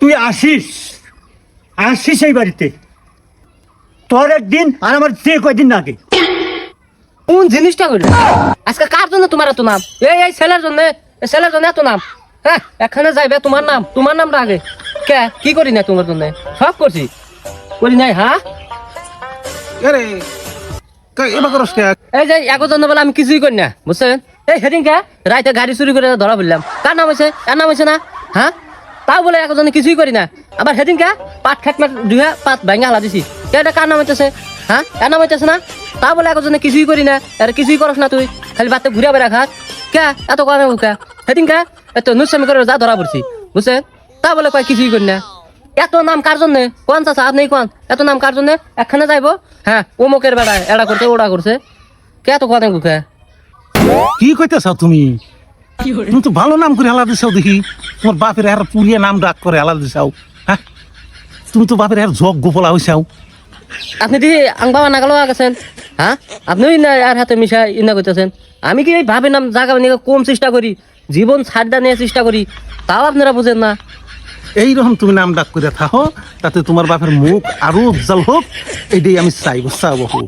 তুই আসিস আসিস এই বাড়িতে, তোর একদিন আর আমার যে কয়দিন আগে। কোন জিনিসটা করলে আজকে? কার জন্য তোমার এত নাম? এই ছেলের জন্য, ছেলের জন্য এত নাম? হ্যাঁ, এখানে যাইবে তোমার নামটা আগে। কে কি করি না তোমার জন্য? সব করছি, করি নাই? হ্যাঁ, আরে এবার করস কে? এই যে একজন জন্য বলে আমি কিছুই করি না, বুঝছেন? এই সেদিন কে রাইতে গাড়ি চুরি করে ধরা পড়লাম, কার নাম হয়েছে? এর নাম হয়েছে না? হ্যাঁ, তাও বলে একজনে কিছুই করি না। আবার সেদিন কে পাট খেট মাট দুহা পাত ভাঙা হালা দিছি, কে এটা কার নাম হইতেছে? হ্যাঁ, এর নাম হইতেছে না? তা বলে একজনে কিছুই করি না, আর কিছুই করস না তুই, খালি বাতে ঘুরে বেড়া খাস। কে এত কথা কে? সেদিন কে এত নুসামি করে যা ধরা পড়ছি, বুঝছেন? তা বলে কয় কিছুই করি না। এত নাম কার জন্য কোন? চাচা আপনি কোন? এত নাম কার জন্য? একখানে যাইবো, হ্যাঁ অমুকের বেড়া এড়া করছে ওড়া করছে, কে এত কথা কে? কি কইতেছ তুমি? তুমি তো ভালো নাম করে হালা দিছাও দেখি। তোমার বাপের আর পুরিয়া নাম ডাক করে হালা দিছাও। হ্যাঁ, তুমি তো বাপের আর যোগ গোপলা হইছাও। আপনি দি আংবাবা নাগালো গেছেন? হ্যাঁ, আপনি না আর হাতে মিশা ইনা করতেছেন। আমি কি এই ভাবে নাম জায়গা নিয়ে কম চেষ্টা করি, জীবন ছাড়দা নিয়ে চেষ্টা করি, তাও আপনারা বুঝেন না। এইরকম তুমি নাম ডাক করে থাকো, তাতে তোমার বাপের মুখ আরো উজ্জ্বল হোক, এইটাই আমি চাই, বুঝছাও বহু।